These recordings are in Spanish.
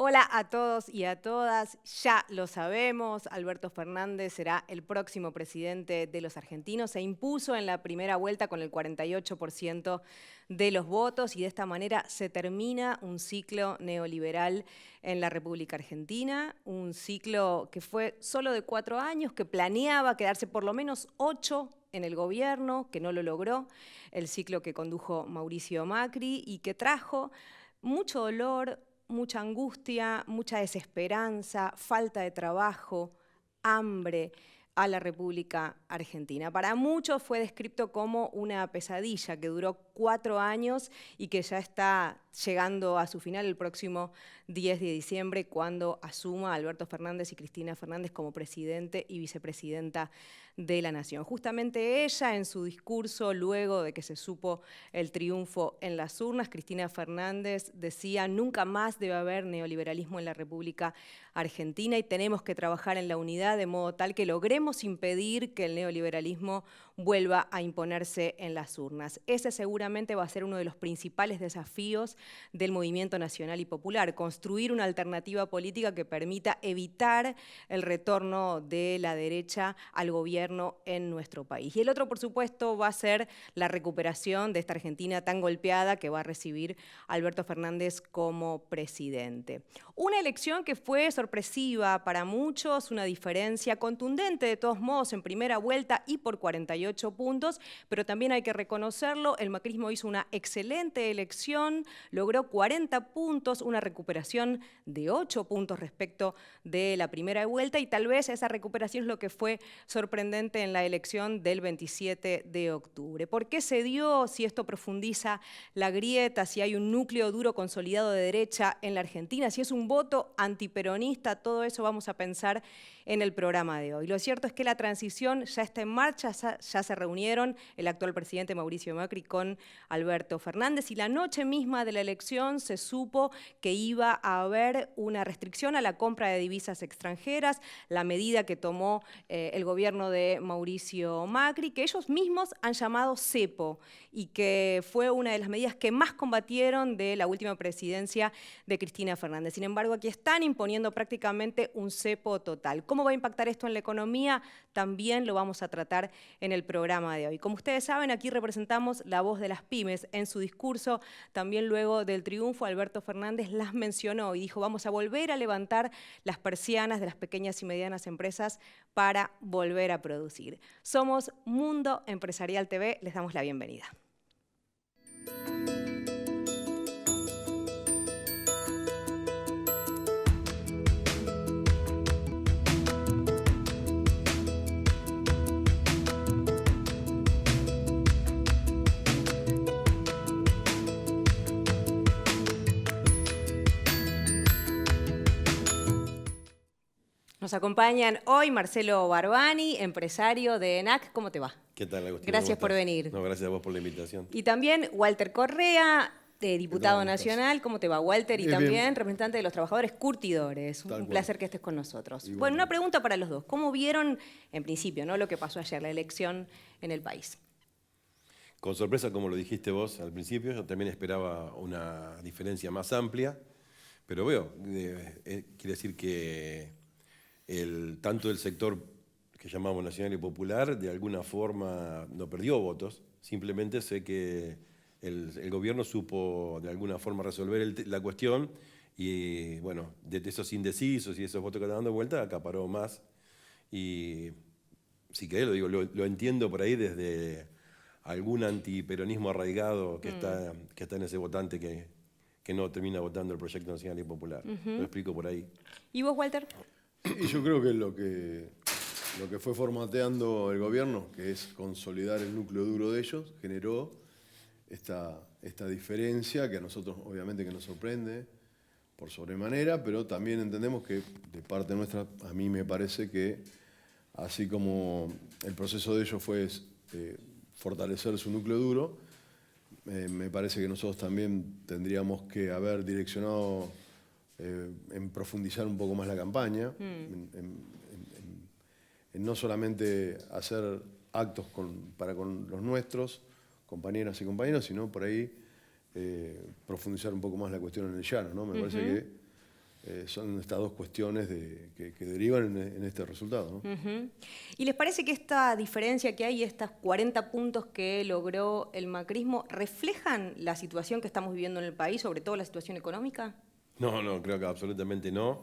Hola a todos y a todas. Ya lo sabemos, Alberto Fernández será el próximo presidente de los argentinos. Se impuso en la primera vuelta con el 48% de los votos y de esta manera se termina un ciclo neoliberal en la República Argentina, un ciclo que fue solo de 4 años, que planeaba quedarse por lo menos 8 en el gobierno, que no lo logró, el ciclo que condujo Mauricio Macri y que trajo mucho dolor, mucha angustia, mucha desesperanza, falta de trabajo, hambre a la República Argentina. Para muchos fue descrito como una pesadilla que duró 4 años y que ya está llegando a su final el próximo 10 de diciembre, cuando asuma Alberto Fernández y Cristina Fernández como presidente y vicepresidenta de la Nación. Justamente ella, en su discurso, luego de que se supo el triunfo en las urnas, Cristina Fernández decía: nunca más debe haber neoliberalismo en la República Argentina y tenemos que trabajar en la unidad de modo tal que logremos impedir que el neoliberalismo vuelva a imponerse en las urnas. Ese seguramente va a ser uno de los principales desafíos del movimiento nacional y popular, construir una alternativa política que permita evitar el retorno de la derecha al gobierno en nuestro país. Y el otro, por supuesto, va a ser la recuperación de esta Argentina tan golpeada que va a recibir Alberto Fernández como presidente. Una elección que fue sorpresiva para muchos, una diferencia contundente de todos modos en primera vuelta y por 48 puntos, pero también hay que reconocerlo, el macrismo hizo una excelente elección, logró 40 puntos, una recuperación de 8 puntos respecto de la primera vuelta, y tal vez esa recuperación es lo que fue sorprendente en la elección del 27 de octubre. ¿Por qué se dio? Si esto profundiza la grieta, si hay un núcleo duro consolidado de derecha en la Argentina, si es un voto antiperonista, todo eso vamos a pensar en el programa de hoy. Lo cierto es que la transición ya está en marcha, ya se reunieron el actual presidente Mauricio Macri con Alberto Fernández y la noche misma de la elección se supo que iba a haber una restricción a la compra de divisas extranjeras, la medida que tomó el gobierno de Mauricio Macri, que ellos mismos han llamado cepo y que fue una de las medidas que más combatieron de la última presidencia de Cristina Fernández. Sin embargo, aquí están imponiendo prácticamente un cepo total. ¿Cómo va a impactar esto en la economía? También lo vamos a tratar en el programa de hoy. Como ustedes saben, aquí representamos la voz de las pymes. En su discurso, también luego del triunfo, Alberto Fernández las mencionó y dijo: vamos a volver a levantar las persianas de las pequeñas y medianas empresas para volver a producir. Somos Mundo Empresarial TV, les damos la bienvenida. Nos acompañan hoy Marcelo Barbani, empresario de ENAC. ¿Cómo te va? ¿Qué tal, Agustín? Gracias por venir. No, gracias a vos por la invitación. Y también Walter Correa, diputado nacional. ¿Cómo te va, Walter? Y también representante de los trabajadores curtidores. Un placer que estés con nosotros. Igualmente. Bueno, una pregunta para los dos. ¿Cómo vieron, en principio, lo que pasó ayer, la elección en el país? Con sorpresa, como lo dijiste vos al principio, yo también esperaba una diferencia más amplia, pero veo, quiere decir que tanto el sector que llamamos nacional y popular de alguna forma no perdió votos, simplemente sé que el gobierno supo de alguna forma resolver la cuestión y bueno, de esos indecisos y esos votos que están dando vuelta acaparó más y si querés lo digo, lo entiendo por ahí desde algún antiperonismo arraigado que está en ese votante que no termina votando el proyecto nacional y popular. Lo explico por ahí. ¿Y vos, Walter? Y yo creo que lo que fue formateando el gobierno, que es consolidar el núcleo duro de ellos, generó esta diferencia que a nosotros obviamente que nos sorprende por sobremanera, pero también entendemos que de parte nuestra, a mí me parece que así como el proceso de ellos fue fortalecer su núcleo duro, me parece que nosotros también tendríamos que haber direccionado en profundizar un poco más la campaña, en no solamente hacer actos para con los nuestros, compañeras y compañeros, sino por ahí profundizar un poco más la cuestión en el llano, ¿no? Me parece que son estas dos cuestiones que derivan en este resultado, ¿no? ¿Y les parece que esta diferencia que hay, estos 40 puntos que logró el macrismo, reflejan la situación que estamos viviendo en el país, sobre todo la situación económica? No, creo que absolutamente no.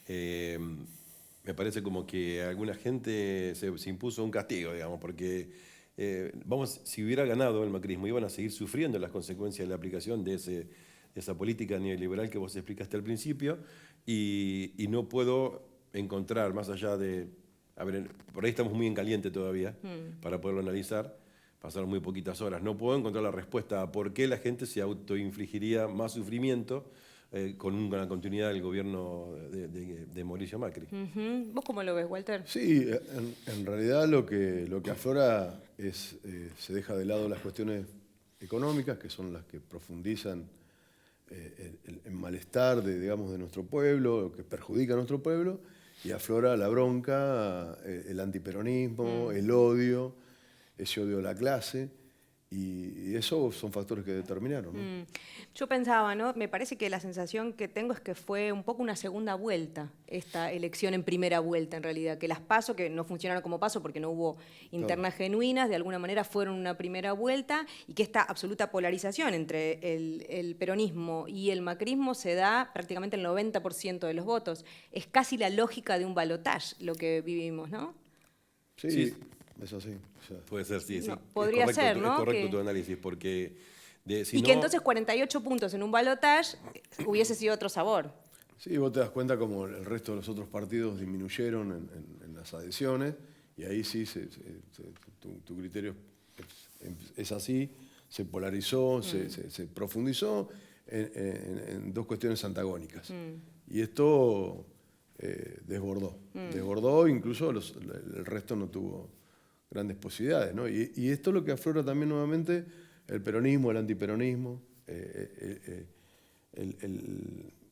Me parece como que a alguna gente se impuso un castigo, digamos, porque si hubiera ganado el macrismo, iban a seguir sufriendo las consecuencias de la aplicación de esa política neoliberal que vos explicaste al principio, y no puedo encontrar, más allá de... A ver, por ahí estamos muy en caliente todavía para poderlo analizar, pasaron muy poquitas horas, no puedo encontrar la respuesta a por qué la gente se autoinfligiría más sufrimiento con una continuidad del gobierno de Mauricio Macri. ¿Vos cómo lo ves, Walter? Sí, en realidad lo que aflora es, se deja de lado las cuestiones económicas, que son las que profundizan el malestar de nuestro pueblo, que perjudica a nuestro pueblo, y aflora la bronca, el antiperonismo, el odio, ese odio a la clase, y eso son factores que determinaron, ¿no? Yo pensaba, ¿no? Me parece que la sensación que tengo es que fue un poco una segunda vuelta, esta elección en primera vuelta, en realidad, que las PASO, que no funcionaron como PASO porque no hubo internas genuinas, de alguna manera fueron una primera vuelta, y que esta absoluta polarización entre el peronismo y el macrismo se da prácticamente el 90% de los votos. Es casi la lógica de un balotaje lo que vivimos, ¿no? Sí. Es así. O sea, puede ser, sí. No, podría ser, ¿no? Es correcto tu análisis, porque... y que entonces 48 puntos en un balotaje hubiese sido otro sabor. Sí, vos te das cuenta como el resto de los otros partidos disminuyeron en las adhesiones, y ahí sí tu criterio es así, se polarizó, se profundizó en dos cuestiones antagónicas. Y esto desbordó, incluso el resto no tuvo grandes posibilidades, ¿no? Y esto es lo que aflora también nuevamente el peronismo, el antiperonismo,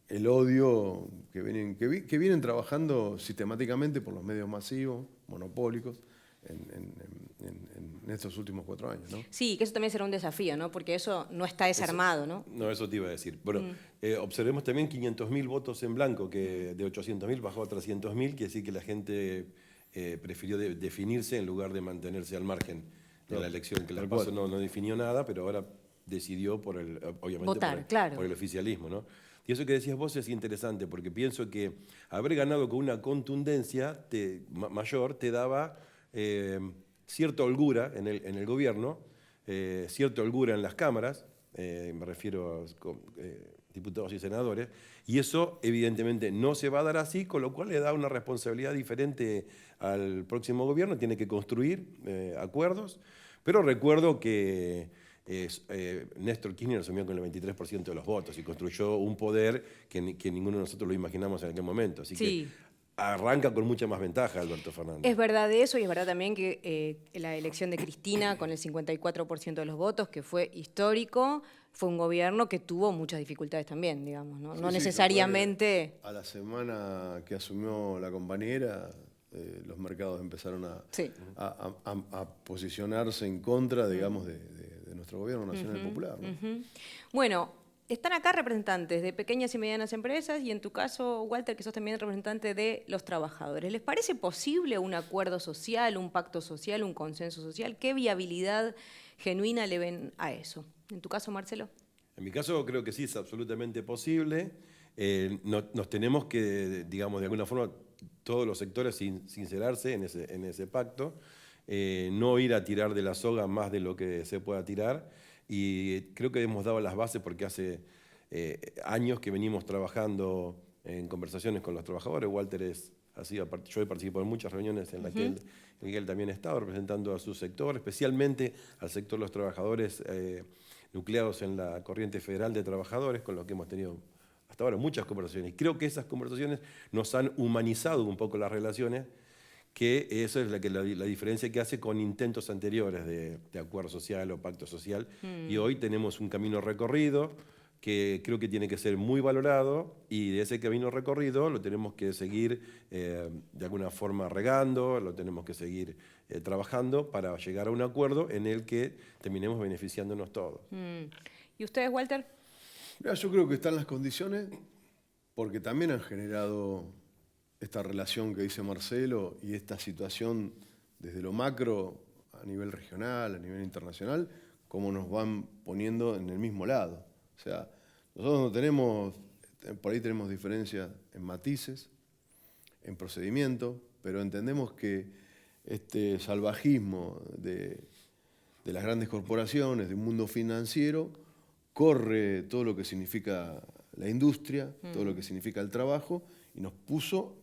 el odio que vienen trabajando sistemáticamente por los medios masivos, monopólicos, en estos últimos 4 años, ¿no? Sí, que eso también será un desafío, ¿no? Porque eso no está desarmado, ¿no? No, eso te iba a decir. Bueno, observemos también 500.000 votos en blanco, que de 800.000 bajó a 300.000, quiere decir que la gente prefirió definirse en lugar de mantenerse al margen de la elección, que la PASO no definió nada, pero ahora decidió obviamente votar, por el oficialismo, ¿no? Y eso que decías vos es interesante, porque pienso que haber ganado con una contundencia mayor te daba cierta holgura en el gobierno, cierta holgura en las cámaras, me refiero a diputados y senadores, y eso evidentemente no se va a dar así, con lo cual le da una responsabilidad diferente al próximo gobierno, tiene que construir acuerdos, pero recuerdo que Néstor Kirchner asumió con el 23% de los votos y construyó un poder que ninguno de nosotros lo imaginamos en aquel momento, así que arranca con mucha más ventaja Alberto Fernández. Es verdad de eso, y es verdad también que la elección de Cristina con el 54% de los votos, que fue histórico, fue un gobierno que tuvo muchas dificultades también, digamos, ¿no? No necesariamente... A la semana que asumió la compañera, los mercados empezaron a posicionarse en contra, digamos, de nuestro gobierno nacional popular, ¿no? Bueno, están acá representantes de pequeñas y medianas empresas, y en tu caso, Walter, que sos también representante de los trabajadores. ¿Les parece posible un acuerdo social, un pacto social, un consenso social? ¿Qué viabilidad genuina le ven a eso? En tu caso, Marcelo. En mi caso creo que sí, es absolutamente posible. Nos tenemos que, digamos, de alguna forma, todos los sectores sincerarse en ese pacto, no ir a tirar de la soga más de lo que se pueda tirar, y creo que hemos dado las bases porque hace años que venimos trabajando en conversaciones con los trabajadores. Walter yo he participado en muchas reuniones en las que él también ha estado representando a su sector, especialmente al sector de los trabajadores nucleados en la corriente federal de trabajadores, con lo que hemos tenido hasta ahora muchas conversaciones. Y creo que esas conversaciones nos han humanizado un poco las relaciones, que eso es la diferencia que hace con intentos anteriores de acuerdo social o pacto social. Y hoy tenemos un camino recorrido que creo que tiene que ser muy valorado, y de ese camino recorrido lo tenemos que seguir de alguna forma regando, lo tenemos que seguir trabajando para llegar a un acuerdo en el que terminemos beneficiándonos todos. ¿Y ustedes, Walter? Mira, yo creo que están las condiciones porque también han generado esta relación que dice Marcelo y esta situación desde lo macro a nivel regional, a nivel internacional, cómo nos van poniendo en el mismo lado. O sea, nosotros no tenemos, por ahí tenemos diferencias en matices, en procedimiento, pero entendemos que este salvajismo de las grandes corporaciones, del mundo financiero, corre todo lo que significa la industria, todo lo que significa el trabajo, y nos puso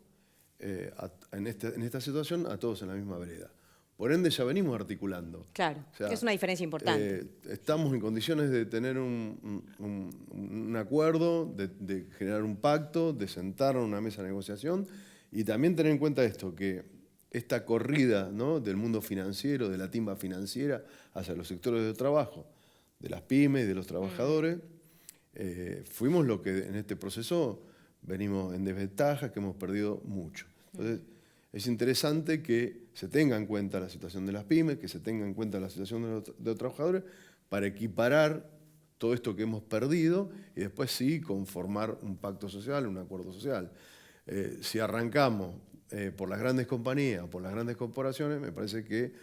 en esta situación a todos en la misma vereda. Por ende ya venimos articulando. Claro, O sea, que es una diferencia importante. Estamos en condiciones de tener un acuerdo, de generar un pacto, de sentarnos en una mesa de negociación y también tener en cuenta esto, que esta corrida, ¿no?, del mundo financiero, de la timba financiera hacia los sectores de trabajo, de las pymes, de los trabajadores, fuimos lo que en este proceso venimos en desventaja, que hemos perdido mucho. Entonces, es interesante que se tenga en cuenta la situación de las pymes, que se tenga en cuenta la situación de los trabajadores, para equiparar todo esto que hemos perdido y después sí conformar un pacto social, un acuerdo social. Si arrancamos por las grandes compañías, por las grandes corporaciones, me parece que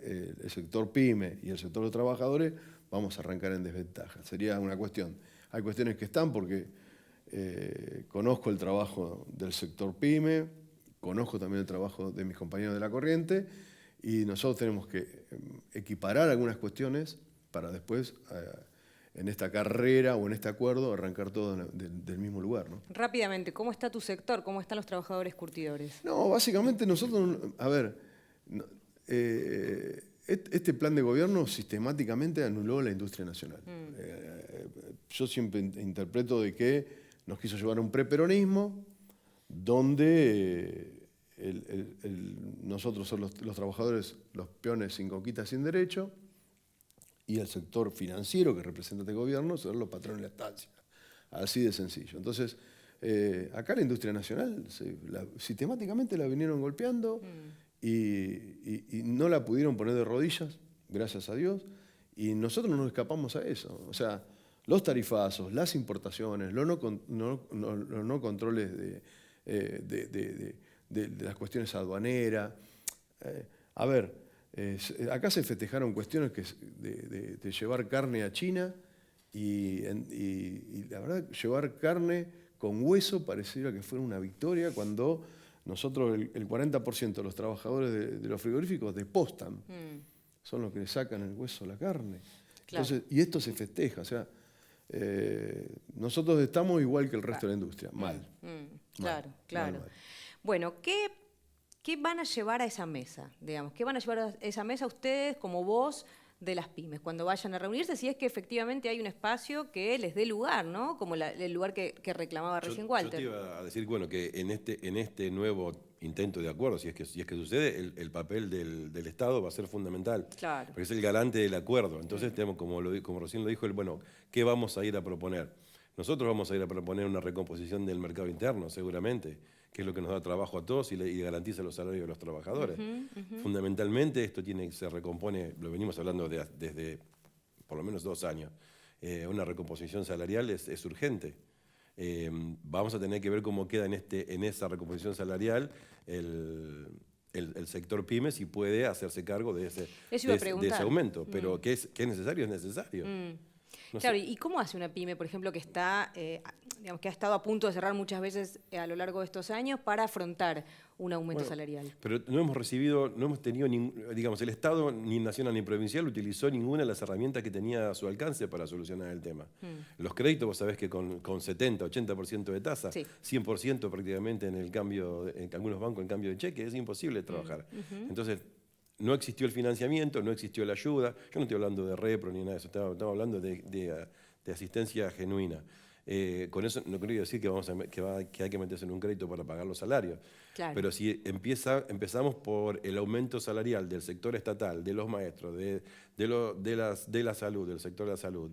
el sector pyme y el sector de trabajadores vamos a arrancar en desventaja. Sería una cuestión. Hay cuestiones que están porque conozco el trabajo del sector pyme, conozco también el trabajo de mis compañeros de la corriente y nosotros tenemos que equiparar algunas cuestiones para después, en esta carrera o en este acuerdo, arrancar todo del mismo lugar, ¿no? Rápidamente, ¿cómo está tu sector? ¿Cómo están los trabajadores curtidores? No, básicamente nosotros, a ver, este plan de gobierno sistemáticamente anuló la industria nacional. Yo siempre interpreto de que nos quiso llevar a un preperonismo donde nosotros somos los trabajadores, los peones sin conquista, sin derecho, y el sector financiero que representa este gobierno son los patrones de la estancia. Así de sencillo. Entonces, acá la industria nacional sistemáticamente la vinieron golpeando y no la pudieron poner de rodillas, gracias a Dios, y nosotros no nos escapamos a eso. O sea, los tarifazos, las importaciones, los no controles de las cuestiones aduaneras. A ver, acá se festejaron cuestiones de llevar carne a China y la verdad, llevar carne con hueso pareciera que fuera una victoria cuando nosotros el 40% de los trabajadores de los frigoríficos depostan. Son los que le sacan el hueso a la carne. Claro. Entonces, y esto se festeja, o sea, nosotros estamos igual que el resto de la industria, mal. Claro, claro. Mal. Bueno, ¿qué van a llevar a esa mesa? Digamos, ¿qué van a llevar a esa mesa ustedes como voz de las pymes cuando vayan a reunirse? Si es que efectivamente hay un espacio que les dé lugar, ¿no? Como el lugar que reclamaba recién Walter. Yo te iba a decir, bueno, que en este nuevo intento de acuerdo, si es que sucede, el papel del Estado va a ser fundamental. Claro. Porque es el garante del acuerdo. Entonces tenemos, como recién lo dijo, bueno, ¿qué vamos a ir a proponer? Nosotros vamos a ir a proponer una recomposición del mercado interno, seguramente, que es lo que nos da trabajo a todos y garantiza los salarios de los trabajadores. Fundamentalmente esto se recompone, lo venimos hablando desde por lo menos 2 años. Una recomposición salarial es urgente. Vamos a tener que ver cómo queda en esa recomposición salarial el sector pyme, si puede hacerse cargo de ese aumento. Pero que es necesario, es necesario. No claro, sé. ¿Y cómo hace una pyme, por ejemplo, que está, digamos, que ha estado a punto de cerrar muchas veces a lo largo de estos años para afrontar un aumento salarial? Pero no hemos tenido, digamos, el Estado, ni nacional ni provincial, utilizó ninguna de las herramientas que tenía a su alcance para solucionar el tema. Los créditos, vos sabés que con 70, 80% de tasa, sí. 100% prácticamente en algunos bancos en cambio de cheque, es imposible trabajar. Entonces, no existió el financiamiento, no existió la ayuda. Yo no estoy hablando de repro ni nada de eso, estamos hablando de asistencia genuina. Con eso no quiero decir que hay que meterse en un crédito para pagar los salarios. Claro. Pero si empezamos por el aumento salarial del sector estatal, de los maestros, de la salud, del sector de la salud,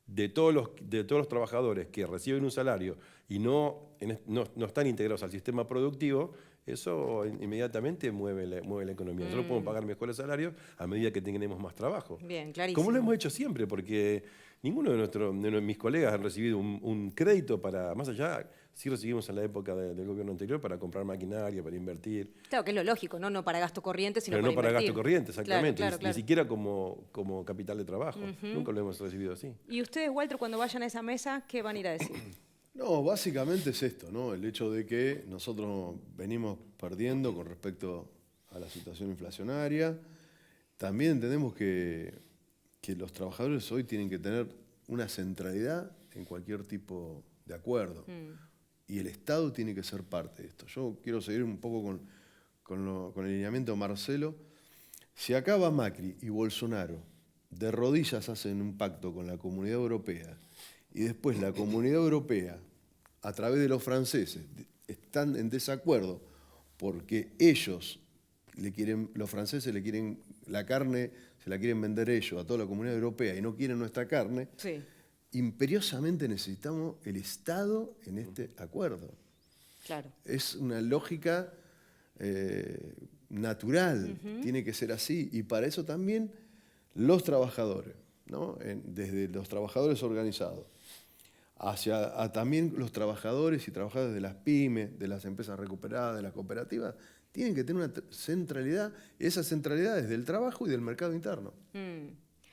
de todos los trabajadores que reciben un salario y no están integrados al sistema productivo, eso inmediatamente mueve la economía. Nosotros podemos pagar mejores salarios a medida que tengamos más trabajo. Bien, clarísimo. Como lo hemos hecho siempre, porque ninguno de mis colegas han recibido un crédito para, más allá, sí recibimos en la época del gobierno anterior para comprar maquinaria, para invertir. Claro, que es lo lógico, ¿no? No para gasto corriente, sino pero para no para invertir. gasto corriente, exactamente. Claro, Ni siquiera como capital de trabajo. Nunca lo hemos recibido así. ¿Y ustedes, Walter, cuando vayan a esa mesa, qué van a ir a decir? No, básicamente es esto, ¿no? El hecho de que nosotros venimos perdiendo con respecto a la situación inflacionaria. También entendemos que los trabajadores hoy tienen que tener una centralidad en cualquier tipo de acuerdo. Y el Estado tiene que ser parte de esto. Yo quiero seguir un poco con el lineamiento de Marcelo. Si acá va Macri y Bolsonaro de rodillas hacen un pacto con la Comunidad Europea y después la Comunidad Europea, a través de los franceses, están en desacuerdo porque los franceses le quieren la carne, se la quieren vender ellos a toda la Comunidad Europea y no quieren nuestra carne, Sí. imperiosamente necesitamos el Estado en este acuerdo. Claro. Es una lógica natural, tiene que ser así. Y para eso también los trabajadores, ¿no? Desde los trabajadores organizados, hacia también los trabajadores y trabajadoras de las pymes, de las empresas recuperadas, de las cooperativas, tienen que tener una centralidad, y esa centralidad es del trabajo y del mercado interno.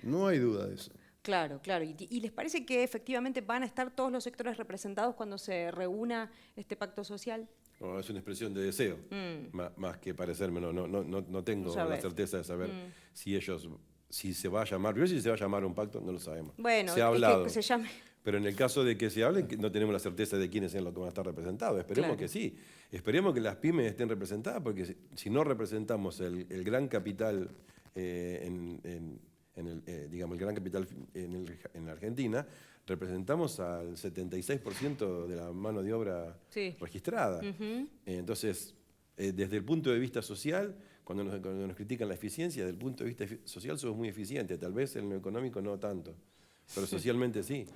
No hay duda de eso. Claro, claro. ¿Y les parece que efectivamente van a estar todos los sectores representados cuando se reúna este pacto social? No, es una expresión de deseo, más que parecerme. No tengo la certeza de saber si se va a llamar. Primero, si se va a llamar un pacto, no lo sabemos. Bueno, se ha hablado. que se llame. Pero en el caso de que se hable, no tenemos la certeza de quiénes sean los que van a estar representados. Esperemos que sí. Esperemos que las pymes estén representadas, porque si no representamos el gran capital digamos, el gran capital en la Argentina, representamos al 76% de la mano de obra registrada. Entonces, desde el punto de vista social, cuando nos critican la eficiencia, desde el punto de vista social somos muy eficientes, tal vez en lo económico no tanto, pero socialmente sí.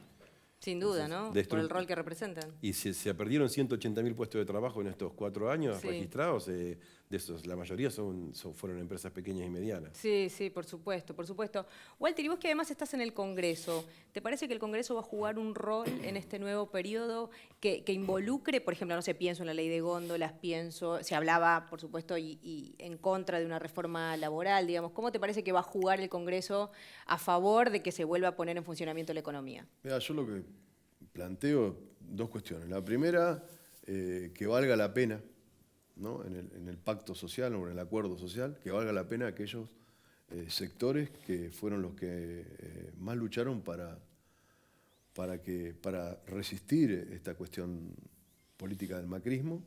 Sin duda, ¿no? Por el rol que representan. Y se perdieron 180.000 puestos de trabajo en estos 4 años registrados. De esos, la mayoría fueron empresas pequeñas y medianas. Sí, por supuesto, por supuesto. Walter, y vos que además estás en el Congreso, ¿te parece que el Congreso va a jugar un rol en este nuevo periodo que involucre, por ejemplo, no sé, pienso en la ley de góndolas, se hablaba, por supuesto, y en contra de una reforma laboral, digamos, ¿cómo te parece que va a jugar el Congreso a favor de que se vuelva a poner en funcionamiento la economía? Mira, yo lo que planteo 2 cuestiones. La primera, que valga la pena, ¿no? en el pacto social o en el acuerdo social, que valga la pena aquellos sectores que fueron los que más lucharon para resistir esta cuestión política del macrismo,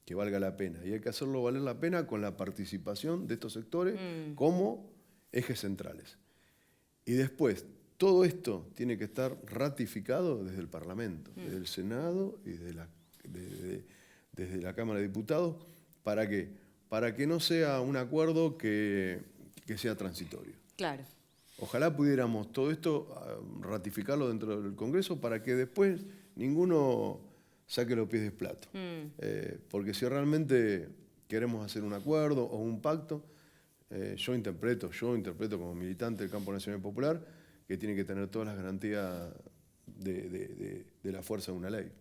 que valga la pena. Y hay que hacerlo valer la pena con la participación de estos sectores como ejes centrales. Y después, todo esto tiene que estar ratificado desde el Parlamento, desde el Senado y desde la Cámara de Diputados. ¿Para qué? Para que no sea un acuerdo que sea transitorio. Claro. Ojalá pudiéramos todo esto ratificarlo dentro del Congreso para que después ninguno saque los pies del plato. Porque si realmente queremos hacer un acuerdo o un pacto, yo interpreto como militante del Campo Nacional Popular que tiene que tener todas las garantías de la fuerza de una ley.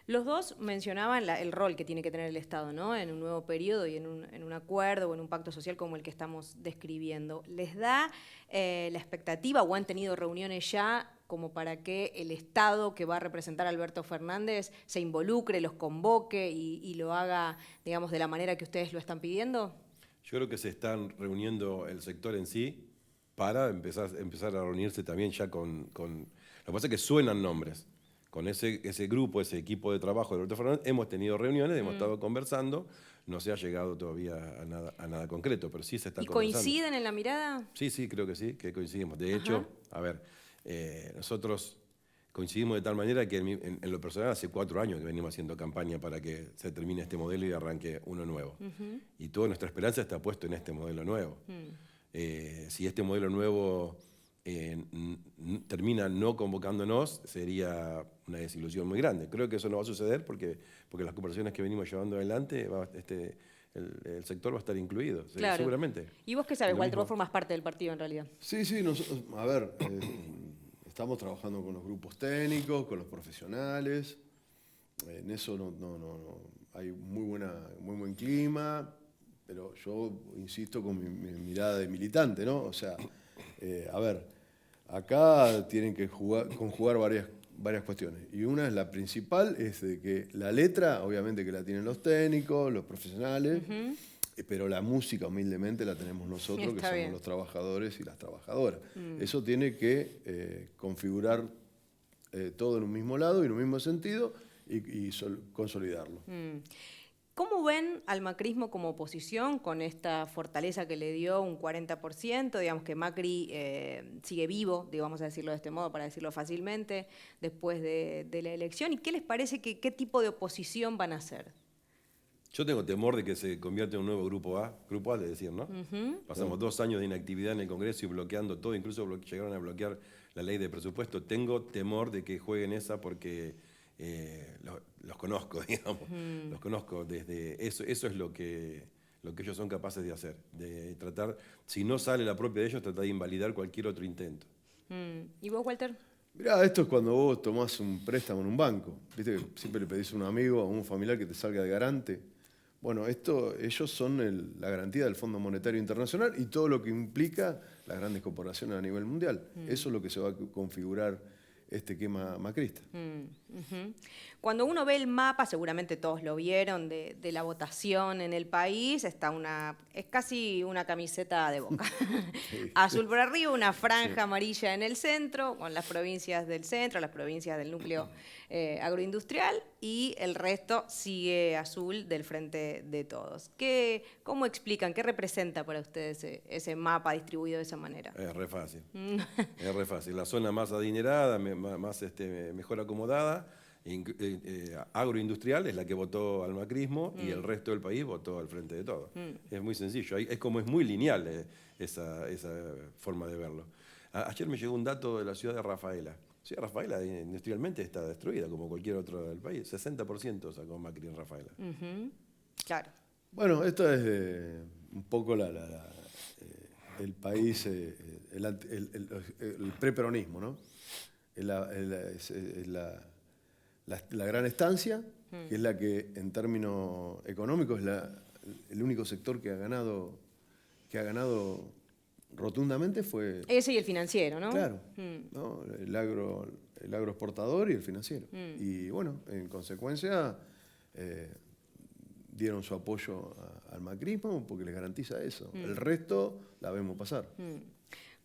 Los dos mencionaban el rol que tiene que tener el Estado, ¿no? En un nuevo periodo y en un acuerdo o en un pacto social como el que estamos describiendo. ¿Les da la expectativa o han tenido reuniones ya como para que el Estado que va a representar a Alberto Fernández se involucre, los convoque y lo haga, digamos, de la manera que ustedes lo están pidiendo? Yo creo que se están reuniendo el sector en sí para empezar a reunirse también ya con... Lo que pasa es que suenan nombres. Con ese grupo, ese equipo de trabajo de Alberto Fernández, hemos tenido reuniones, hemos estado conversando, no se ha llegado todavía a nada concreto, pero sí se está conversando. ¿Y coinciden en la mirada? Sí, creo que sí, que coincidimos. De hecho, a ver, nosotros coincidimos de tal manera que en lo personal hace 4 años que venimos haciendo campaña para que se termine este modelo y arranque uno nuevo. Y toda nuestra esperanza está puesta en este modelo nuevo. Si este modelo nuevo termina no convocándonos, sería una desilusión muy grande. Creo que eso no va a suceder porque las conversaciones que venimos llevando adelante, el sector va a estar incluido, claro. Seguramente. ¿Y vos qué sabes, Walter? Vos formás parte del partido en realidad. Sí, a ver, estamos trabajando con los grupos técnicos, con los profesionales. En eso no hay muy buen clima, pero yo insisto con mi mirada de militante, ¿no? O sea, a ver, acá tienen que conjugar varias cuestiones. Y una es la principal, es de que la letra, obviamente que la tienen los técnicos, los profesionales, pero la música humildemente la tenemos nosotros, que somos los trabajadores y las trabajadoras. Eso tiene que configurar todo en un mismo lado y en un mismo sentido y consolidarlo. ¿Cómo ven al macrismo como oposición con esta fortaleza que le dio un 40%? Digamos que Macri sigue vivo, vamos a decirlo de este modo, para decirlo fácilmente, después de la elección. ¿Y qué les parece qué tipo de oposición van a hacer? Yo tengo temor de que se convierta en un nuevo grupo A le decían, ¿no? Pasamos 2 años de inactividad en el Congreso y bloqueando todo, incluso llegaron a bloquear la ley de presupuesto. Tengo temor de que jueguen esa porque los conozco, digamos. Los conozco desde eso es lo que ellos son capaces de hacer, de tratar, si no sale la propia de ellos, tratar de invalidar cualquier otro intento. ¿Y vos, Walter? Mirá, esto es cuando vos tomás un préstamo en un banco. Viste que siempre le pedís a un amigo o a un familiar que te salga de garante. Bueno, ellos son la garantía del Fondo Monetario Internacional y todo lo que implica las grandes corporaciones a nivel mundial. Eso es lo que se va a configurar este esquema macrista. Cuando uno ve el mapa, seguramente todos lo vieron, de la votación en el país, es casi una camiseta de Boca. Sí. Azul por arriba, una franja amarilla en el centro, con las provincias del centro, las provincias del núcleo agroindustrial, y el resto sigue azul del Frente de Todos. ¿Cómo explican, qué representa para ustedes ese mapa distribuido de esa manera? Es re fácil. Es re fácil. La zona más adinerada, mejor acomodada, agroindustrial es la que votó al macrismo y el resto del país votó al Frente de Todos. Es muy sencillo, es muy lineal esa forma de verlo. Ayer me llegó un dato de la ciudad de Rafaela. La ciudad de Rafaela industrialmente está destruida como cualquier otro del país. 60% sacó Macri en Rafaela. Claro. Bueno, esto es un poco el país, el preperonismo, ¿no? La gran estancia, que es la que en términos económicos es el único sector que ha ganado rotundamente fue... Ese y el financiero, ¿no? Claro, ¿no? El agroexportador y el financiero. Y bueno, en consecuencia dieron su apoyo al macrismo porque les garantiza eso. El resto la vemos pasar.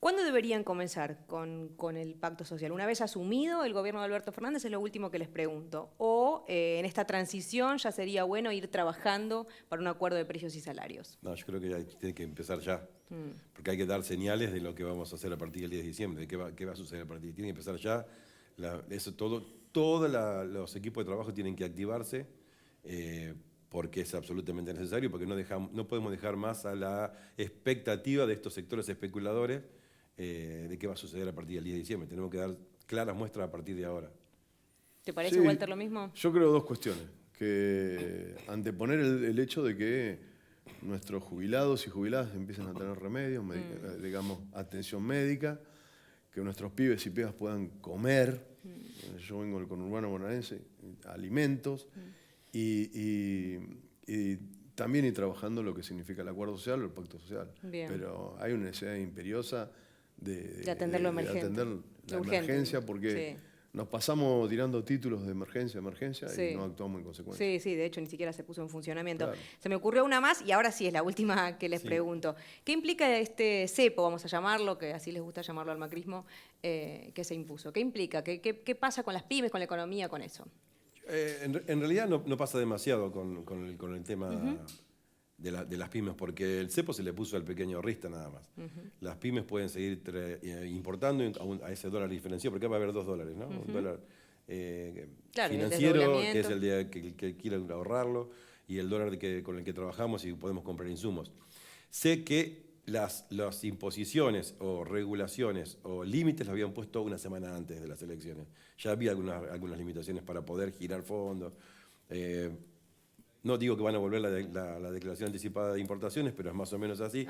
¿Cuándo deberían comenzar con el pacto social? ¿Una vez asumido el gobierno de Alberto Fernández? Es lo último que les pregunto. ¿O en esta transición ya sería bueno ir trabajando para un acuerdo de precios y salarios? No, yo creo que ya tiene que empezar ya. Porque hay que dar señales de lo que vamos a hacer a partir del 10 de diciembre, de qué va a suceder a partir. Tiene que empezar ya. Todos los equipos de trabajo tienen que activarse porque es absolutamente necesario, porque no podemos dejar más a la expectativa de estos sectores especuladores de qué va a suceder a partir del 10 de diciembre. Tenemos que dar claras muestras a partir de ahora. ¿Te parece, Walter, lo mismo? Yo creo 2 cuestiones. Que anteponer el hecho de que nuestros jubilados y jubiladas empiecen a tener remedios, digamos, atención médica, que nuestros pibes y pibas puedan comer. Yo vengo del conurbano bonaerense, alimentos, y también ir trabajando lo que significa el acuerdo social o el pacto social. Bien. Pero hay una necesidad imperiosa de atender lo emergente. De atender la emergencia, porque nos pasamos tirando títulos de emergencia y no actuamos en consecuencia. Sí, de hecho ni siquiera se puso en funcionamiento. Claro. Se me ocurrió una más y ahora sí es la última que les pregunto. ¿Qué implica este cepo, vamos a llamarlo, que así les gusta llamarlo al macrismo, que se impuso? ¿Qué implica? ¿Qué pasa con las pymes, con la economía, con eso? En realidad no pasa demasiado con el tema de las pymes, porque el cepo se le puso al pequeño ahorrista nada más. Las pymes pueden seguir importando a ese dólar diferenciado, porque va a haber 2 dólares, ¿no? Un dólar financiero, que es el de que quiera ahorrarlo, y el dólar con el que trabajamos y podemos comprar insumos. Sé que las imposiciones o regulaciones o límites los habían puesto una semana antes de las elecciones. Ya había algunas limitaciones para poder girar fondos. No digo que van a volver la declaración anticipada de importaciones, pero es más o menos así.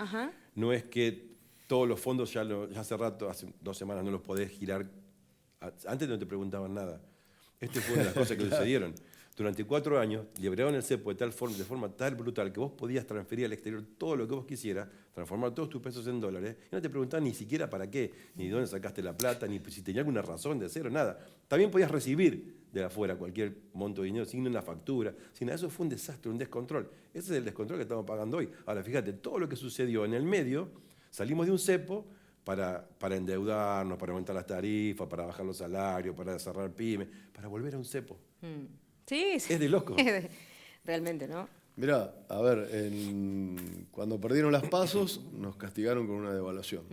No es que todos los fondos ya hace rato, hace 2 semanas, no los podés girar Antes no te preguntaban nada. Fue una de las cosas que sucedieron. Durante 4 años liberaron el cepo de forma tal brutal que vos podías transferir al exterior todo lo que vos quisieras, transformar todos tus pesos en dólares, y no te preguntaban ni siquiera para qué, ni de dónde sacaste la plata, ni si tenía alguna razón de hacerlo, nada. También podías recibir de afuera cualquier monto de dinero sin una factura, sin nada. Eso fue un desastre, un descontrol. Ese es el descontrol que estamos pagando hoy. Ahora, fíjate, todo lo que sucedió en el medio, salimos de un cepo para endeudarnos, para aumentar las tarifas, para bajar los salarios, para cerrar pymes, para volver a un cepo. Sí, sí. Es de loco. Realmente, ¿no? Mirá, a ver, cuando perdieron las PASOs nos castigaron con una devaluación.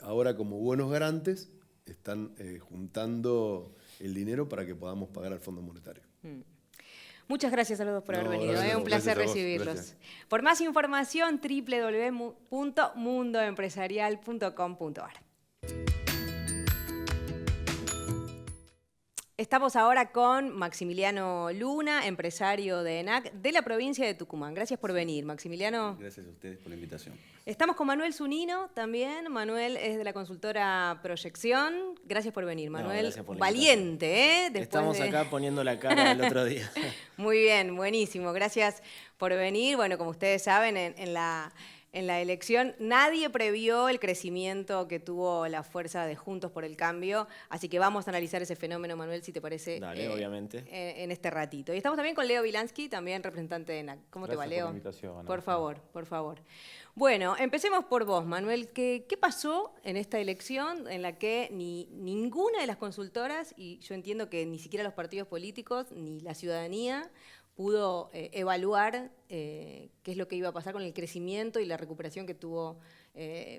Ahora, como buenos garantes, están juntando el dinero para que podamos pagar al Fondo Monetario. Muchas gracias a los dos por haber venido. Gracias, Un placer gracias a vos, recibirlos. gracias. Por más información, www.mundoempresarial.com.ar. Estamos ahora con Maximiliano Luna, empresario de ENAC de la provincia de Tucumán. Gracias por venir, Maximiliano. Gracias a ustedes por la invitación. Estamos con Manuel Zunino también. Manuel es de la consultora Proyección. Gracias por venir, Manuel. Gracias por la valiente, ¿eh? Estamos acá poniendo la cara el otro día. Muy bien, buenísimo. Gracias por venir. Bueno, como ustedes saben, en la elección nadie previó el crecimiento que tuvo la fuerza de Juntos por el Cambio, así que vamos a analizar ese fenómeno, Manuel, si te parece. Dale, obviamente. En este ratito. Y estamos también con Leo Vilansky, también representante de ENAC. ¿Cómo te va, Leo? Gracias por la invitación. Por favor, por favor. Bueno, empecemos por vos, Manuel. ¿Qué pasó en esta elección en la que ninguna de las consultoras, y yo entiendo que ni siquiera los partidos políticos ni la ciudadanía, pudo evaluar qué es lo que iba a pasar con el crecimiento y la recuperación que tuvo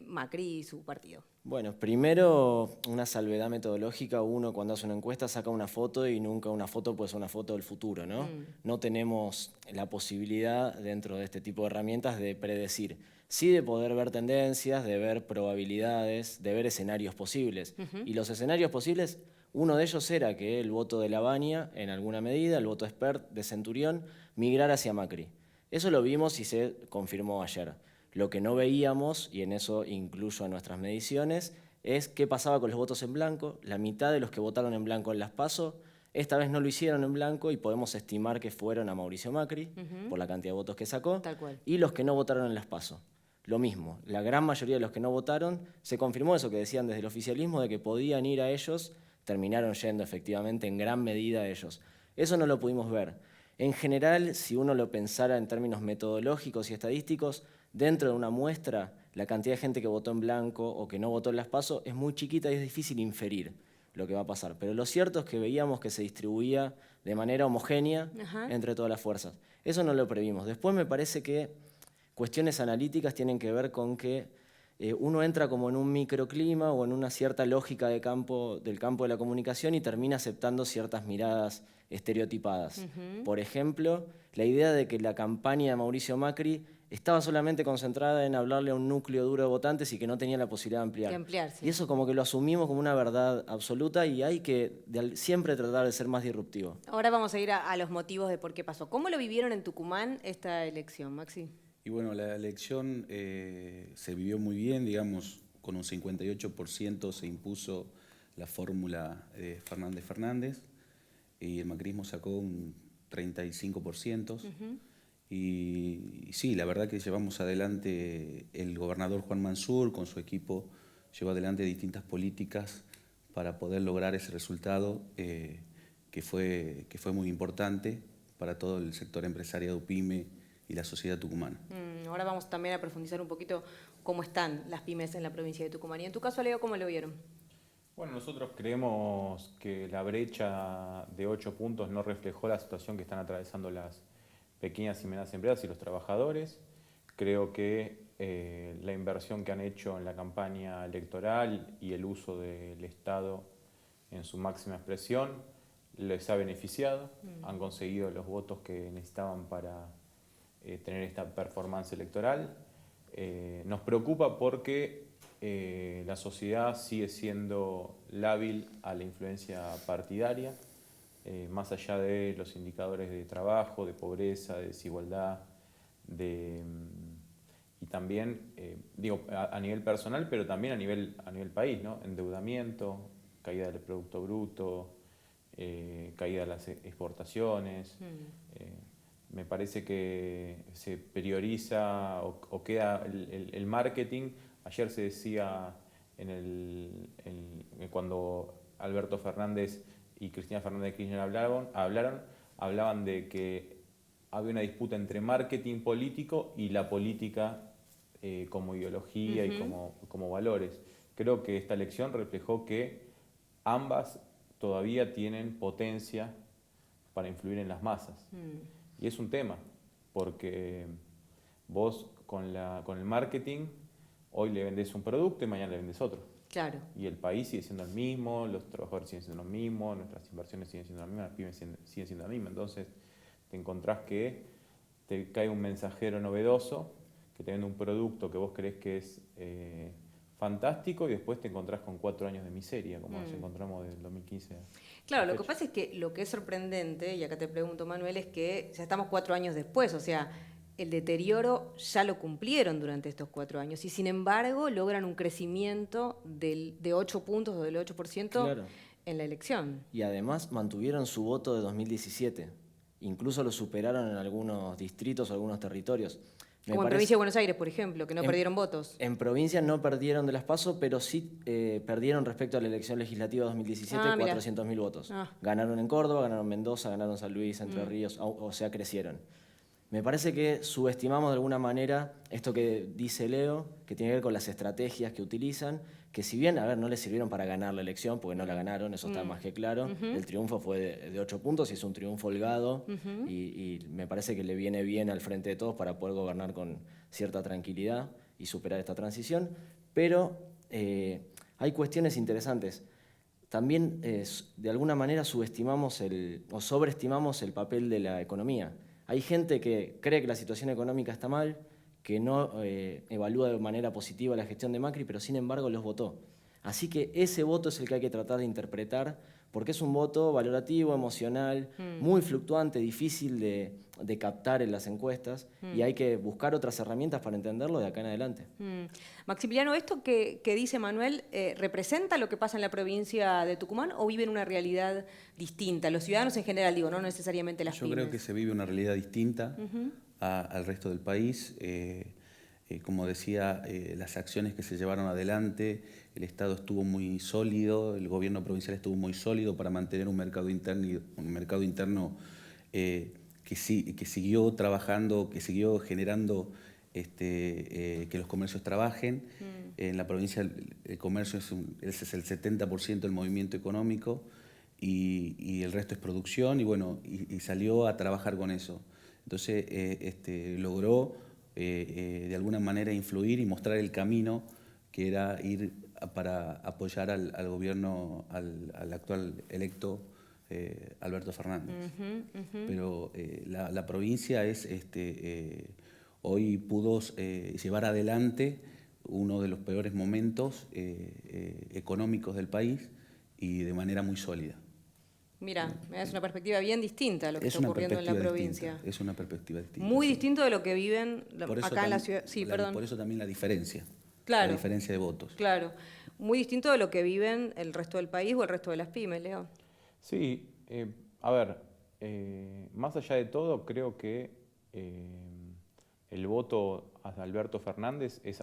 Macri y su partido? Bueno, primero una salvedad metodológica. Uno cuando hace una encuesta saca una foto y nunca una foto puede ser una foto del futuro, ¿no? No tenemos la posibilidad dentro de este tipo de herramientas de predecir. Sí de poder ver tendencias, de ver probabilidades, de ver escenarios posibles. Y los escenarios posibles, uno de ellos era que el voto de Lavagna, en alguna medida, el voto expert de Centurión, migrara hacia Macri. Eso lo vimos y se confirmó ayer. Lo que no veíamos, y en eso incluyo a nuestras mediciones, es qué pasaba con los votos en blanco. La mitad de los que votaron en blanco en las PASO, esta vez no lo hicieron en blanco y podemos estimar que fueron a Mauricio Macri por la cantidad de votos que sacó. Tal cual. Y los que no votaron en las PASO. Lo mismo, la gran mayoría de los que no votaron, se confirmó eso que decían desde el oficialismo de que podían ir a ellos, terminaron yendo efectivamente en gran medida a ellos. Eso no lo pudimos ver. En general, si uno lo pensara en términos metodológicos y estadísticos, dentro de una muestra, la cantidad de gente que votó en blanco o que no votó en las PASO es muy chiquita y es difícil inferir lo que va a pasar. Pero lo cierto es que veíamos que se distribuía de manera homogénea entre todas las fuerzas. Eso no lo previmos. Después me parece que cuestiones analíticas tienen que ver con que uno entra como en un microclima o en una cierta lógica del campo de la comunicación y termina aceptando ciertas miradas estereotipadas. Por ejemplo, la idea de que la campaña de Mauricio Macri estaba solamente concentrada en hablarle a un núcleo duro de votantes y que no tenía la posibilidad de ampliar. ampliarse. Y eso como que lo asumimos como una verdad absoluta y hay que siempre tratar de ser más disruptivo. Ahora vamos a ir a los motivos de por qué pasó. ¿Cómo lo vivieron en Tucumán esta elección, Maxi? Y bueno, la elección se vivió muy bien, digamos, con un 58% se impuso la fórmula de Fernández y el macrismo sacó un 35%. Y sí, la verdad que llevamos adelante, el gobernador Juan Mansur con su equipo llevó adelante distintas políticas para poder lograr ese resultado que fue muy importante para todo el sector empresariado PYME y la sociedad tucumana. Ahora vamos también a profundizar un poquito cómo están las pymes en la provincia de Tucumán. Y en tu caso, Leo, ¿cómo lo vieron? Bueno, nosotros creemos que la brecha de 8 puntos no reflejó la situación que están atravesando las pequeñas y medianas empresas y los trabajadores. Creo que la inversión que han hecho en la campaña electoral y el uso del Estado en su máxima expresión les ha beneficiado. Han conseguido los votos que necesitaban para tener esta performance electoral. Nos preocupa porque la sociedad sigue siendo lábil a la influencia partidaria, más allá de los indicadores de trabajo, de pobreza, de desigualdad, y también, digo, a nivel personal, pero también a nivel país, ¿no? Endeudamiento, caída del Producto Bruto, caída de las exportaciones. Me parece que se prioriza o queda el marketing. Ayer se decía cuando Alberto Fernández y Cristina Fernández de Kirchner hablaban de que había una disputa entre marketing político y la política como ideología y como valores. Creo que esta elección reflejó que ambas todavía tienen potencia para influir en las masas. Y es un tema, porque vos con el marketing hoy le vendés un producto y mañana le vendés otro. Claro. Y el país sigue siendo el mismo, los trabajadores siguen siendo los mismos, nuestras inversiones siguen siendo las mismas, las pymes siguen siendo las mismas. Entonces te encontrás que te cae un mensajero novedoso que te vende un producto que vos creés que es fantástico y después te encontrás con 4 años de miseria, como nos encontramos del 2015. Claro, lo que pasa es que lo que es sorprendente, y acá te pregunto, Manuel, es que ya estamos 4 años después, o sea, el deterioro ya lo cumplieron durante estos 4 años y sin embargo logran un crecimiento de 8 puntos o del 8% Claro. en la elección. Y además mantuvieron su voto de 2017. Incluso lo superaron en algunos distritos o algunos territorios. Como en Provincia de Buenos Aires, por ejemplo, que no perdieron votos. En provincia no perdieron de las PASO, pero sí perdieron respecto a la elección legislativa 2017 400.000 votos. Ganaron en Córdoba, ganaron en Mendoza, ganaron San Luis, Entre Ríos, o sea, crecieron. Me parece que subestimamos de alguna manera esto que dice Leo, que tiene que ver con las estrategias que utilizan, que si bien, a ver, no les sirvieron para ganar la elección, porque no la ganaron, eso está más que claro. El triunfo fue de 8 puntos y es un triunfo holgado y me parece que le viene bien al frente de todos para poder gobernar con cierta tranquilidad y superar esta transición. Pero hay cuestiones interesantes. También, de alguna manera, subestimamos o sobreestimamos el papel de la economía. Hay gente que cree que la situación económica está mal, que no evalúa de manera positiva la gestión de Macri, pero sin embargo los votó. Así que ese voto es el que hay que tratar de interpretar, porque es un voto valorativo, emocional, muy fluctuante, difícil de captar en las encuestas, y hay que buscar otras herramientas para entenderlo de acá en adelante. Maximiliano, ¿esto que dice Manuel representa lo que pasa en la provincia de Tucumán o viven una realidad distinta? Los ciudadanos en general, digo, no necesariamente las pymes. Yo creo que se vive una realidad distinta al resto del país. Como decía, las acciones que se llevaron adelante, el Estado estuvo muy sólido, el gobierno provincial estuvo muy sólido para mantener un mercado interno que siguió trabajando, que siguió generando que los comercios trabajen. En la provincia el comercio es el 70% del movimiento económico y el resto es producción y salió a trabajar con eso. Entonces logró de alguna manera influir y mostrar el camino que era ir para apoyar al gobierno, al actual electo Alberto Fernández. Pero la provincia hoy pudo llevar adelante uno de los peores momentos económicos del país y de manera muy sólida. Mira, es una perspectiva bien distinta a lo que está ocurriendo en la provincia. Es una perspectiva distinta. Muy distinto de lo que viven acá en la ciudad. Sí, perdón. Por eso también la diferencia. Claro. La diferencia de votos. Claro. Muy distinto de lo que viven el resto del país o el resto de las pymes, Leo. Sí, a ver, más allá de todo, creo que el voto a Alberto Fernández es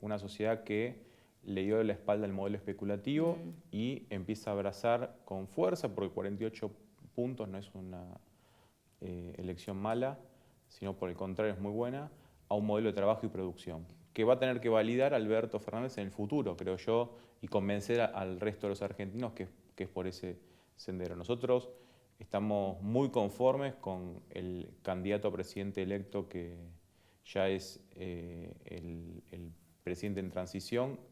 una sociedad que le dio la espalda al modelo especulativo y empieza a abrazar con fuerza, porque 48 puntos no es una elección mala, sino por el contrario es muy buena, a un modelo de trabajo y producción, que va a tener que validar Alberto Fernández en el futuro, creo yo, y convencer al resto de los argentinos que es por ese sendero. Nosotros estamos muy conformes con el candidato a presidente electo que ya es el presidente en transición,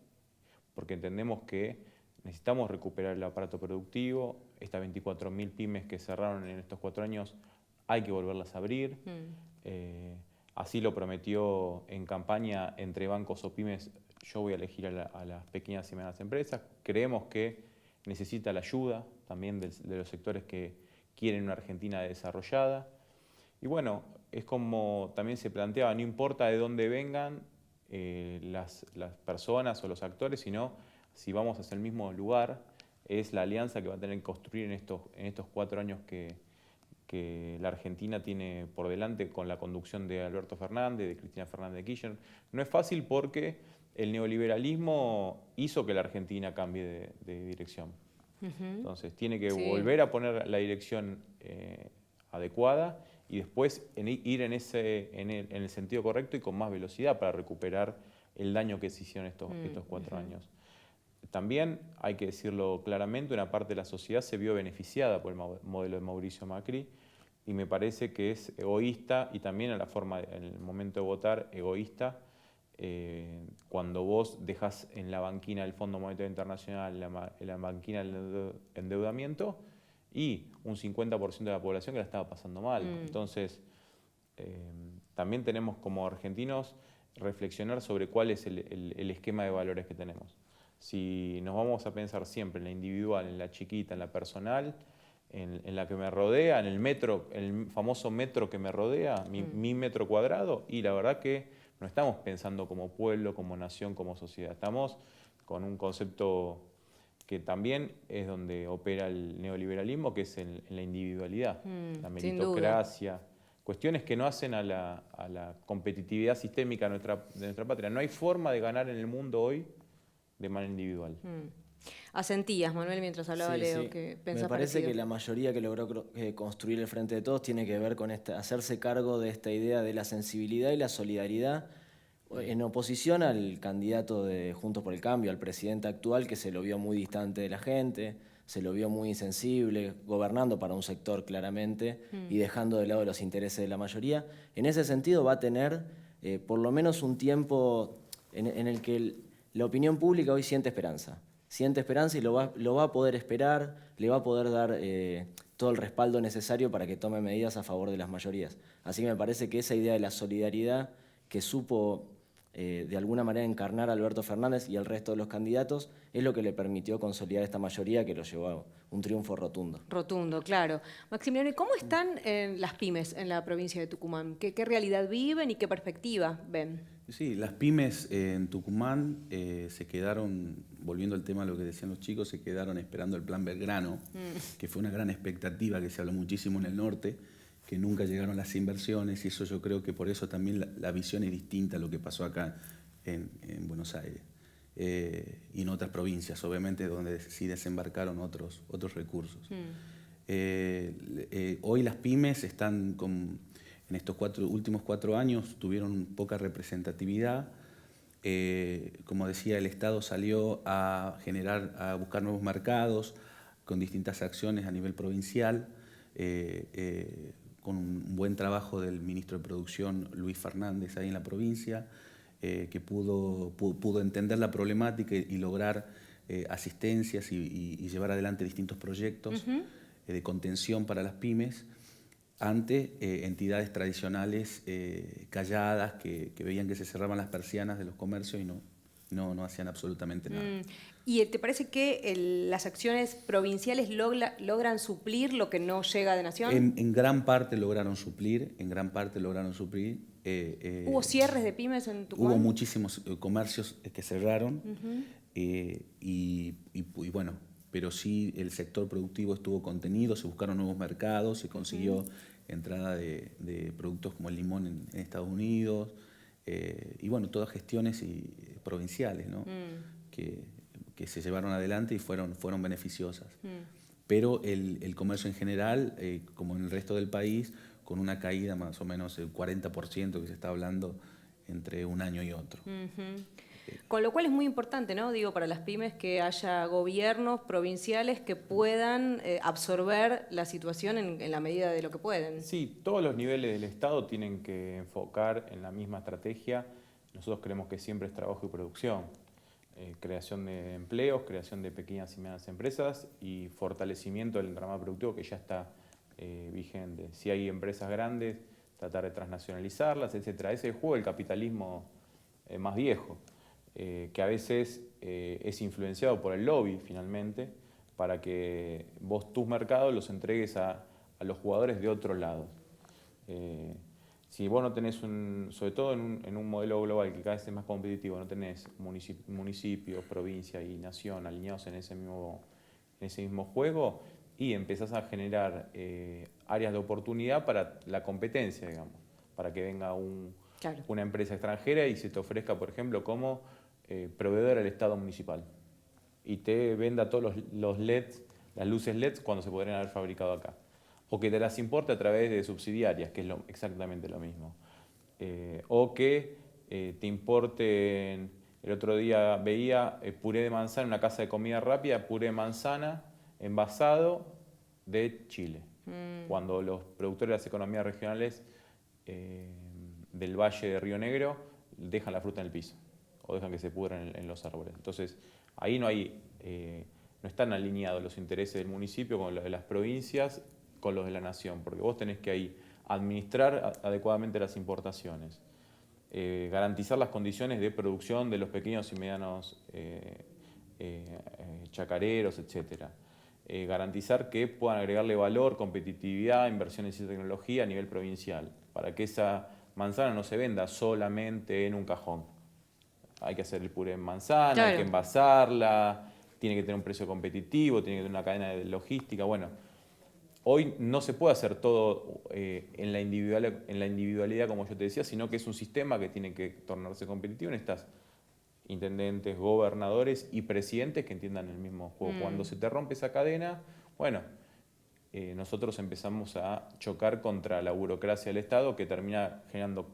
porque entendemos que necesitamos recuperar el aparato productivo. Estas 24.000 pymes que cerraron en estos 4 años hay que volverlas a abrir. Así lo prometió en campaña entre bancos o pymes. Yo voy a elegir a las pequeñas y medianas empresas. Creemos que necesita la ayuda también de los sectores que quieren una Argentina desarrollada. Y bueno, es como también se planteaba, no importa de dónde vengan las personas o los actores, sino si vamos hacia el mismo lugar, es la alianza que va a tener que construir en estos 4 años que la Argentina tiene por delante con la conducción de Alberto Fernández, de Cristina Fernández de Kirchner. No es fácil porque el neoliberalismo hizo que la Argentina cambie de dirección. Entonces tiene que volver a poner la dirección adecuada y después ir en el sentido correcto y con más velocidad para recuperar el daño que se hicieron estos 4 años. También, hay que decirlo claramente, una parte de la sociedad se vio beneficiada por el modelo de Mauricio Macri y me parece que es egoísta y también en el momento de votar, egoísta, cuando vos dejás en la banquina del Fondo Monetario Internacional, en la banquina del endeudamiento y un 50% de la población que la estaba pasando mal. Entonces, también tenemos como argentinos reflexionar sobre cuál es el esquema de valores que tenemos. Si nos vamos a pensar siempre en la individual, en la chiquita, en la personal, en la que me rodea, en el metro, el famoso metro que me rodea, mi metro cuadrado, y la verdad que no estamos pensando como pueblo, como nación, como sociedad. Estamos con un concepto que también es donde opera el neoliberalismo, que es en la individualidad, la meritocracia, cuestiones que no hacen a la competitividad sistémica de nuestra patria. No hay forma de ganar en el mundo hoy de manera individual. Asentías, Manuel, mientras hablaba Leo, sí. que pensás Me parece parecido. que la mayoría que logró construir el Frente de Todos tiene que ver con hacerse cargo de esta idea de la sensibilidad y la solidaridad en oposición al candidato de Juntos por el Cambio, al presidente actual, que se lo vio muy distante de la gente, se lo vio muy insensible, gobernando para un sector claramente y dejando de lado los intereses de la mayoría. En ese sentido va a tener por lo menos un tiempo en el que la opinión pública hoy siente esperanza y lo va a poder esperar, le va a poder dar todo el respaldo necesario para que tome medidas a favor de las mayorías. Así que me parece que esa idea de la solidaridad que supo de alguna manera encarnar a Alberto Fernández y el resto de los candidatos es lo que le permitió consolidar esta mayoría que lo llevó a un triunfo rotundo. Rotundo, claro. Maximiliano, ¿y cómo están las pymes en la provincia de Tucumán? ¿Qué realidad viven y qué perspectiva ven? Sí, las pymes en Tucumán se quedaron, volviendo al tema de lo que decían los chicos, se quedaron esperando el Plan Belgrano, que fue una gran expectativa que se habló muchísimo en el norte, que nunca llegaron las inversiones, y eso yo creo que por eso también la visión es distinta a lo que pasó acá en Buenos Aires y en otras provincias, obviamente, donde sí desembarcaron otros recursos. Hoy las pymes están en estos últimos 4 años tuvieron poca representatividad. Como decía, el Estado salió a buscar nuevos mercados con distintas acciones a nivel provincial, con un buen trabajo del ministro de Producción, Luis Fernández, ahí en la provincia, que pudo entender la problemática y lograr asistencias y llevar adelante distintos proyectos de contención para las pymes ante entidades tradicionales calladas que veían que se cerraban las persianas de los comercios y no hacían absolutamente nada. ¿Y te parece que las acciones provinciales logran suplir lo que no llega de nación? En gran parte lograron suplir. ¿Hubo cierres de pymes en Tucumán? Hubo muchísimos comercios que cerraron y bueno, pero sí el sector productivo estuvo contenido, se buscaron nuevos mercados, se consiguió entrada de productos como el limón en Estados Unidos y bueno, todas gestiones provinciales, ¿no? que se llevaron adelante y fueron beneficiosas. Pero el comercio en general, como en el resto del país, con una caída más o menos del 40% que se está hablando entre un año y otro. Con lo cual es muy importante, ¿no? Digo, para las pymes que haya gobiernos provinciales que puedan absorber la situación en la medida de lo que pueden. Sí, todos los niveles del Estado tienen que enfocar en la misma estrategia. Nosotros creemos que siempre es trabajo y producción. Creación de empleos, creación de pequeñas y medianas empresas y fortalecimiento del entramado productivo que ya está vigente. Si hay empresas grandes, tratar de transnacionalizarlas, etc. Ese es el juego del capitalismo más viejo, que a veces es influenciado por el lobby finalmente, para que vos tus mercados los entregues a los jugadores de otro lado. Si vos no tenés, sobre todo en un modelo global que cada vez es más competitivo, no tenés municipios, provincia y nación alineados en ese mismo en ese mismo juego y empezás a generar áreas de oportunidad para la competencia, digamos, para que venga Claro. una empresa extranjera y se te ofrezca, por ejemplo, como proveedor al Estado municipal y te venda todos los LEDs, las luces LEDs cuando se podrían haber fabricado acá. O que te las importe a través de subsidiarias, que es exactamente lo mismo. O que te importen, el otro día veía puré de manzana en una casa de comida rápida, puré de manzana envasado de Chile. Cuando los productores de las economías regionales del Valle de Río Negro dejan la fruta en el piso o dejan que se pudran en los árboles. Entonces, ahí no están alineados los intereses del municipio con los de las provincias, con los de la nación, porque vos tenés que ahí administrar adecuadamente las importaciones, garantizar las condiciones de producción de los pequeños y medianos chacareros, etcétera. Garantizar que puedan agregarle valor, competitividad, inversiones y tecnología a nivel provincial, para que esa manzana no se venda solamente en un cajón. Hay que hacer el puré en manzana, Claro. hay que envasarla, tiene que tener un precio competitivo, tiene que tener una cadena de logística. Bueno, hoy no se puede hacer todo en la individualidad, como yo te decía, sino que es un sistema que tiene que tornarse competitivo. Necesitas intendentes, gobernadores y presidentes que entiendan el mismo juego. Cuando se te rompe esa cadena, bueno, nosotros empezamos a chocar contra la burocracia del Estado que termina generando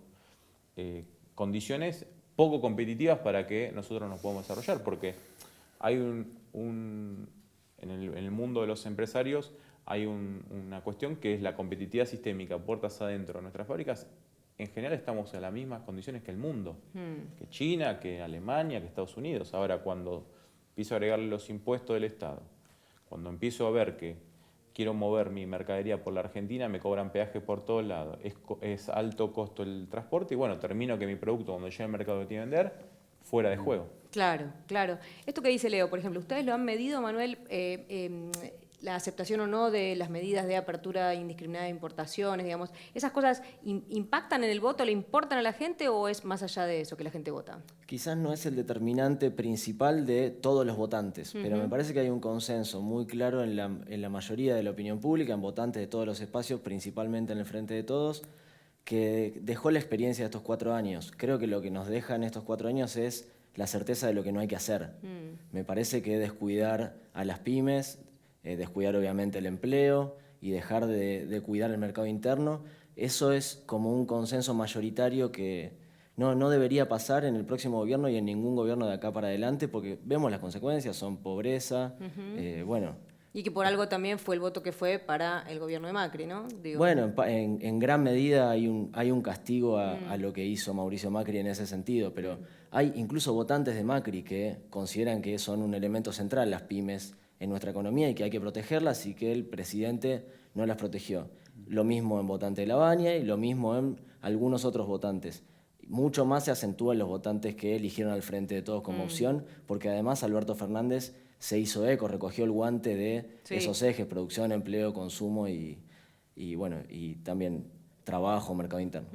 condiciones poco competitivas para que nosotros nos podamos desarrollar, porque hay en el mundo de los empresarios hay una cuestión que es la competitividad sistémica, puertas adentro de nuestras fábricas. En general estamos en las mismas condiciones que el mundo, que China, que Alemania, que Estados Unidos. Ahora, cuando empiezo a agregarle los impuestos del Estado, cuando empiezo a ver que quiero mover mi mercadería por la Argentina, me cobran peaje por todos lados, es alto costo el transporte y bueno, termino que mi producto cuando llegue al mercado que tiene que vender, fuera de juego. Claro, claro. Esto que dice Leo, por ejemplo, ¿ustedes lo han medido, Manuel, la aceptación o no de las medidas de apertura indiscriminada de importaciones, digamos? ¿Esas cosas impactan en el voto, le importan a la gente o es más allá de eso que la gente vota? Quizás no es el determinante principal de todos los votantes, pero me parece que hay un consenso muy claro en la mayoría de la opinión pública, en votantes de todos los espacios, principalmente en el Frente de Todos, que dejó la experiencia de estos 4 años. Creo que lo que nos dejan estos 4 años es la certeza de lo que no hay que hacer. Me parece que descuidar a las pymes, descuidar obviamente el empleo y dejar de cuidar el mercado interno, eso es como un consenso mayoritario que no debería pasar en el próximo gobierno y en ningún gobierno de acá para adelante, porque vemos las consecuencias, son pobreza, bueno. Y que por algo también fue el voto que fue para el gobierno de Macri, ¿no? Digo. Bueno, en gran medida hay un castigo a lo que hizo Mauricio Macri en ese sentido, pero hay incluso votantes de Macri que consideran que son un elemento central las pymes en nuestra economía y que hay que protegerlas y que el presidente no las protegió. Lo mismo en votantes de La Baña y lo mismo en algunos otros votantes. Mucho más se acentúa en los votantes que eligieron al Frente de Todos como opción, porque además Alberto Fernández se hizo eco, recogió el guante de esos ejes, producción, empleo, consumo y también trabajo, mercado interno.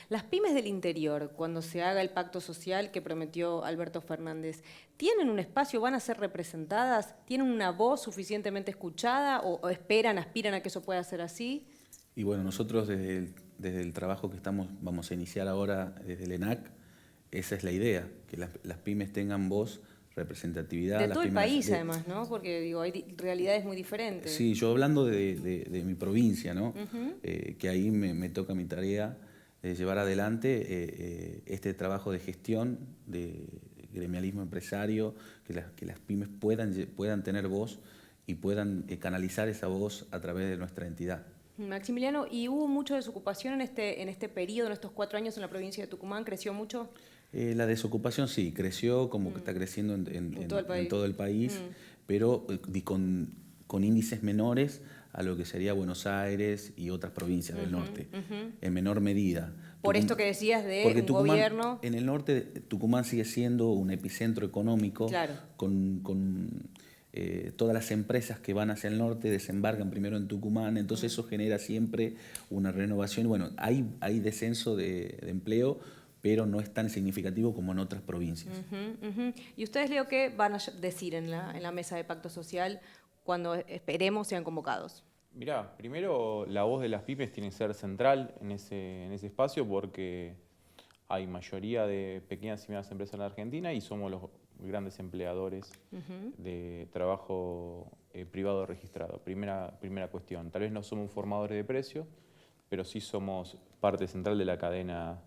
Las pymes del interior, cuando se haga el pacto social que prometió Alberto Fernández, ¿tienen un espacio, van a ser representadas? ¿Tienen una voz suficientemente escuchada o aspiran a que eso pueda ser así? Y bueno, nosotros desde el trabajo que vamos a iniciar ahora desde el ENAC, esa es la idea, que las pymes tengan voz, representatividad. De todo el país, además, ¿no? Porque digo, hay realidades muy diferentes. Sí, yo hablando de mi provincia, ¿no? Que ahí me toca mi tarea de llevar adelante este trabajo de gestión, de gremialismo empresario, que las pymes puedan tener voz y puedan canalizar esa voz a través de nuestra entidad. Maximiliano, ¿y hubo mucha desocupación en este periodo, en estos 4 años en la provincia de Tucumán? ¿Creció mucho? La desocupación sí, creció como que está creciendo en todo el país, pero con índices menores a lo que sería Buenos Aires y otras provincias del norte, en menor medida. Por esto que decías de un Tucumán, gobierno... En el norte, Tucumán sigue siendo un epicentro económico, claro, con todas las empresas que van hacia el norte desembarcan primero en Tucumán, entonces eso genera siempre una renovación. Bueno, hay descenso de empleo, pero no es tan significativo como en otras provincias. ¿Y ustedes, Leo, qué van a decir en la mesa de pacto social cuando esperemos sean convocados? Mirá, primero la voz de las pymes tiene que ser central en ese espacio porque hay mayoría de pequeñas y medianas empresas en la Argentina y somos los grandes empleadores de trabajo privado registrado. Primera cuestión. Tal vez no somos formadores de precios, pero sí somos parte central de la cadena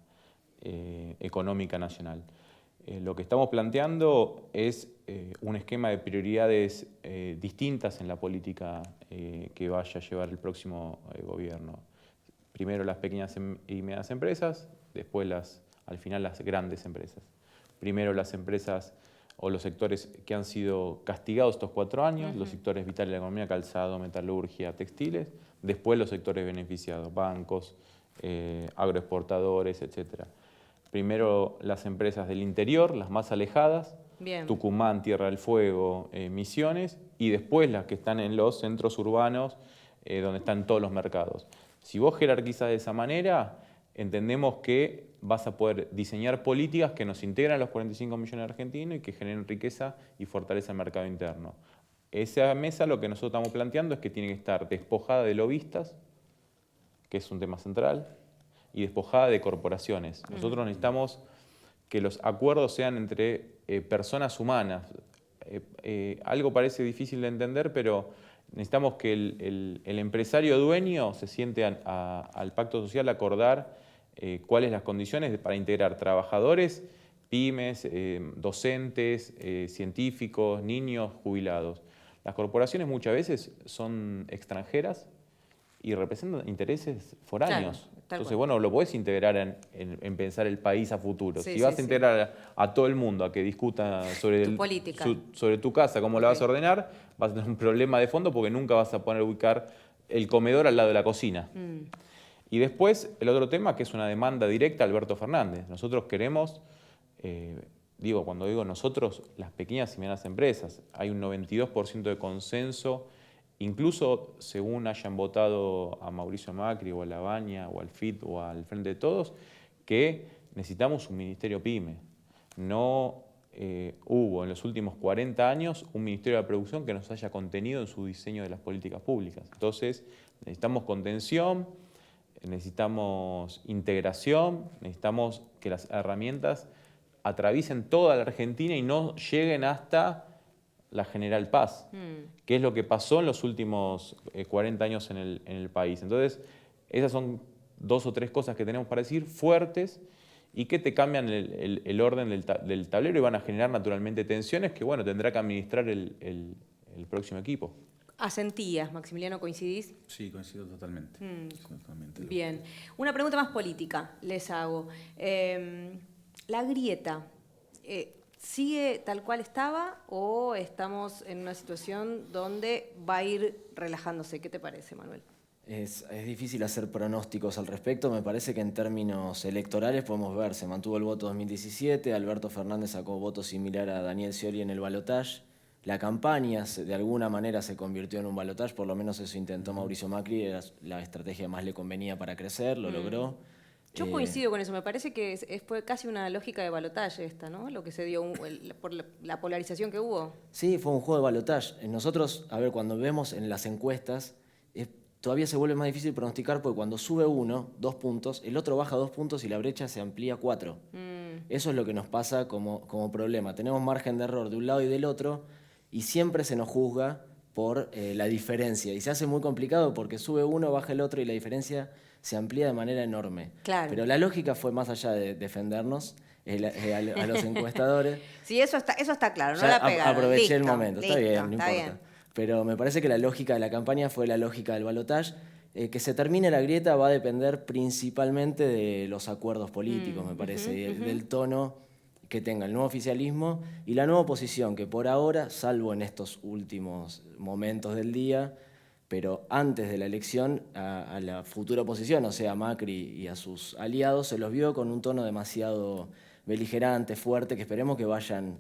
económica nacional. Lo que estamos planteando es un esquema de prioridades distintas en la política que vaya a llevar el próximo gobierno. Primero las pequeñas y medianas empresas, después al final las grandes empresas. Primero las empresas o los sectores que han sido castigados estos 4 años, los sectores vitales de la economía, calzado, metalurgia, textiles, después los sectores beneficiados, bancos, agroexportadores, etcétera. Primero las empresas del interior, las más alejadas, Bien. Tucumán, Tierra del Fuego, Misiones, y después las que están en los centros urbanos, donde están todos los mercados. Si vos jerarquizas de esa manera, entendemos que vas a poder diseñar políticas que nos integran a los 45 millones de argentinos y que generen riqueza y fortaleza el mercado interno. Esa mesa lo que nosotros estamos planteando es que tiene que estar despojada de lobistas, que es un tema central, y despojada de corporaciones. Nosotros necesitamos que los acuerdos sean entre personas humanas. Algo parece difícil de entender, pero necesitamos que el empresario dueño se siente al pacto social a acordar cuáles las condiciones para integrar trabajadores, pymes, docentes, científicos, niños, jubilados. Las corporaciones muchas veces son extranjeras y representan intereses foráneos. Claro, entonces, bueno, lo podés integrar en pensar el país a futuro. Sí, si vas sí, a integrar a todo el mundo a que discuta sobre, Tu política. sobre tu casa, cómo la vas a ordenar, vas a tener un problema de fondo porque nunca vas a poder ubicar el comedor al lado de la cocina. Y después, el otro tema que es una demanda directa a Alberto Fernández. Nosotros queremos, cuando digo nosotros, las pequeñas y medianas empresas, hay un 92% de consenso. Incluso según hayan votado a Mauricio Macri o a La Baña o al FIT o al Frente de Todos, que necesitamos un ministerio PYME. No hubo en los últimos 40 años un ministerio de la producción que nos haya contenido en su diseño de las políticas públicas. Entonces necesitamos contención, necesitamos integración, necesitamos que las herramientas atraviesen toda la Argentina y no lleguen hasta la General Paz, que es lo que pasó en los últimos 40 años en el país. Entonces, esas son 2 o 3 cosas que tenemos para decir fuertes y que te cambian el orden del tablero y van a generar naturalmente tensiones que, bueno, tendrá que administrar el próximo equipo. ¿Asentías, Maximiliano, coincidís? Sí, coincido totalmente. Totalmente. Bien. Una pregunta más política les hago. La grieta, ¿sigue tal cual estaba o estamos en una situación donde va a ir relajándose? ¿Qué te parece, Manuel? Es difícil hacer pronósticos al respecto. Me parece que en términos electorales podemos ver, se mantuvo el voto 2017, Alberto Fernández sacó voto similar a Daniel Scioli en el balotaje. La campaña de alguna manera se convirtió en un balotaje, por lo menos eso intentó Mauricio Macri, era la estrategia que más le convenía para crecer, lo logró. Yo coincido con eso, me parece que fue casi una lógica de balotaje esta, ¿no? Lo que se dio por la polarización que hubo. Sí, fue un juego de balotaje. Nosotros, a ver, cuando vemos en las encuestas, todavía se vuelve más difícil pronosticar porque cuando sube uno, 2 puntos, el otro baja 2 puntos y la brecha se amplía 4. Eso es lo que nos pasa como problema. Tenemos margen de error de un lado y del otro y siempre se nos juzga por la diferencia. Y se hace muy complicado porque sube uno, baja el otro y la diferencia se amplía de manera enorme. Claro. Pero la lógica fue más allá de defendernos a los encuestadores. Sí, eso está claro, no Ya la pegaron. aproveché el Listo, momento, listo, está bien, no está importa. bien. Pero me parece que la lógica de la campaña fue la lógica del balotaje. Que se termine la grieta va a depender principalmente de los acuerdos políticos, me parece, del tono que tenga el nuevo oficialismo y la nueva oposición, que por ahora, salvo en estos últimos momentos del día, pero antes de la elección, a la futura oposición, o sea, a Macri y a sus aliados, se los vio con un tono demasiado beligerante, fuerte, que esperemos que vayan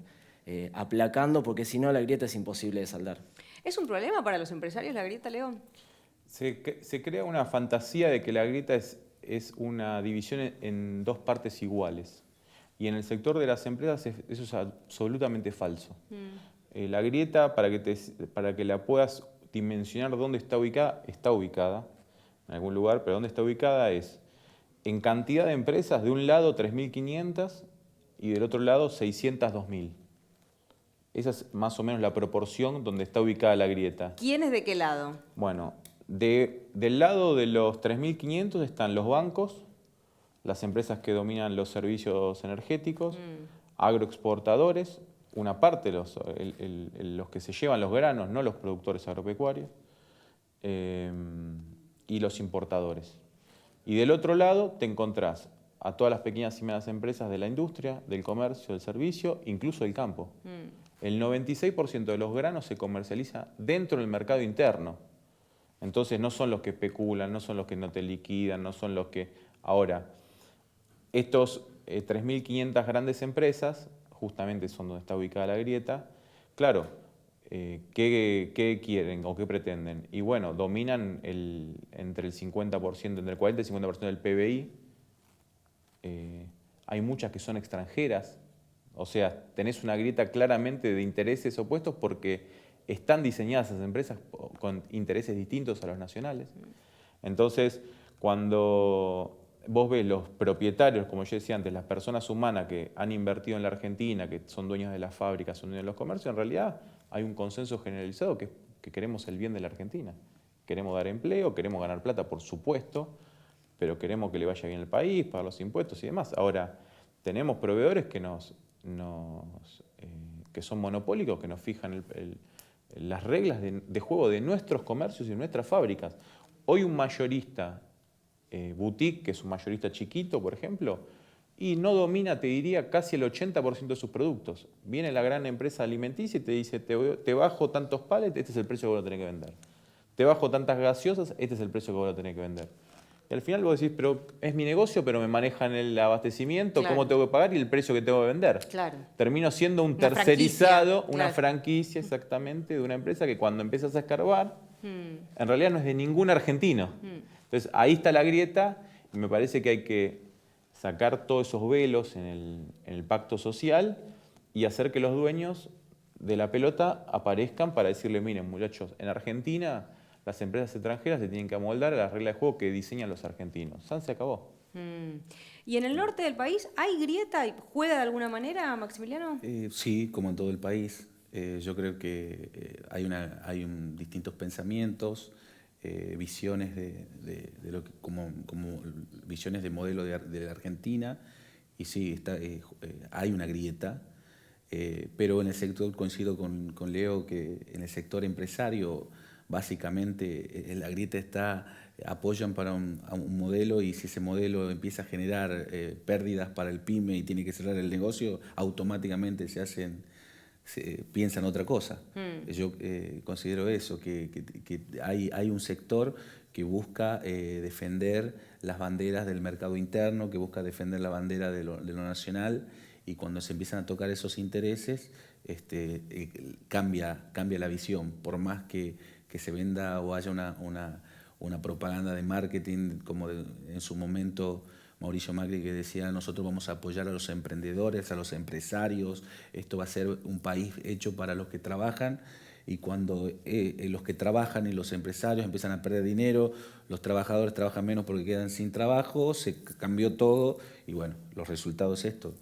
aplacando, porque si no la grieta es imposible de saldar. ¿Es un problema para los empresarios la grieta, León? Se crea una fantasía de que la grieta es una división en 2 partes iguales. Y en el sector de las empresas eso es absolutamente falso. La grieta, para que la puedas dimensionar dónde está ubicada en algún lugar, pero dónde está ubicada es en cantidad de empresas, de un lado 3.500 y del otro lado 602.000. Esa es más o menos la proporción donde está ubicada la grieta. ¿Quién es de qué lado? Bueno, del lado de los 3.500 están los bancos, las empresas que dominan los servicios energéticos, agroexportadores, una parte de los que se llevan los granos, no los productores agropecuarios, y los importadores. Y del otro lado te encontrás a todas las pequeñas y medianas empresas de la industria, del comercio, del servicio, incluso del campo. El 96% de los granos se comercializa dentro del mercado interno. Entonces no son los que especulan, no son los que no te liquidan, no son los que... Ahora, estos 3.500 grandes empresas, justamente son donde está ubicada la grieta, claro, ¿qué quieren o qué pretenden? Y bueno, dominan entre el 50%, entre el 40 y el 50% del PBI. Hay muchas que son extranjeras, o sea, tenés una grieta claramente de intereses opuestos porque están diseñadas esas empresas con intereses distintos a los nacionales. Entonces, cuando vos ves los propietarios, como yo decía antes, las personas humanas que han invertido en la Argentina, que son dueños de las fábricas, son dueños de los comercios, en realidad hay un consenso generalizado que queremos el bien de la Argentina. Queremos dar empleo, queremos ganar plata, por supuesto, pero queremos que le vaya bien al país, pagar los impuestos y demás. Ahora, tenemos proveedores que que son monopólicos, que nos fijan las reglas de juego de nuestros comercios y nuestras fábricas. Hoy un mayorista boutique, que es un mayorista chiquito, por ejemplo, y no domina, te diría, casi el 80% de sus productos. Viene la gran empresa alimenticia y te dice, te bajo tantos palets, este es el precio que vos lo tenés que vender. Te bajo tantas gaseosas, este es el precio que vos lo tenés que vender. Y al final vos decís, pero es mi negocio, pero me manejan el abastecimiento, claro, cómo tengo que pagar y el precio que tengo que vender. Claro. Termino siendo un tercerizado, una franquicia exactamente de una empresa que cuando empiezas a escarbar, en realidad no es de ningún argentino. Entonces ahí está la grieta y me parece que hay que sacar todos esos velos en el pacto social y hacer que los dueños de la pelota aparezcan para decirle, miren muchachos, en Argentina las empresas extranjeras se tienen que amoldar a las reglas de juego que diseñan los argentinos. Se acabó. ¿Y en el norte del país hay grieta? ¿Juega de alguna manera, Maximiliano? Sí, como en todo el país. Yo creo que hay distintos pensamientos, visiones de lo que, como visiones de modelo de la Argentina, y sí, hay una grieta, pero en el sector, coincido con Leo, que en el sector empresario básicamente la grieta apoyan para un modelo, y si ese modelo empieza a generar pérdidas para el pyme y tiene que cerrar el negocio, automáticamente piensan otra cosa. Yo considero eso, que hay un sector que busca defender las banderas del mercado interno, que busca defender la bandera de lo nacional, y cuando se empiezan a tocar esos intereses, cambia la visión, por más que se venda o haya una propaganda de marketing, como en su momento Mauricio Macri, que decía, nosotros vamos a apoyar a los emprendedores, a los empresarios, esto va a ser un país hecho para los que trabajan, y cuando los que trabajan y los empresarios empiezan a perder dinero, los trabajadores trabajan menos porque quedan sin trabajo, se cambió todo, y bueno, los resultados es esto,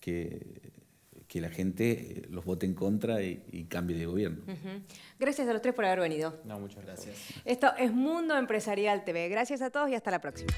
que la gente los vote en contra y cambie de gobierno. Gracias a los tres por haber venido. No, muchas gracias. Esto es Mundo Empresarial TV. Gracias a todos y hasta la próxima.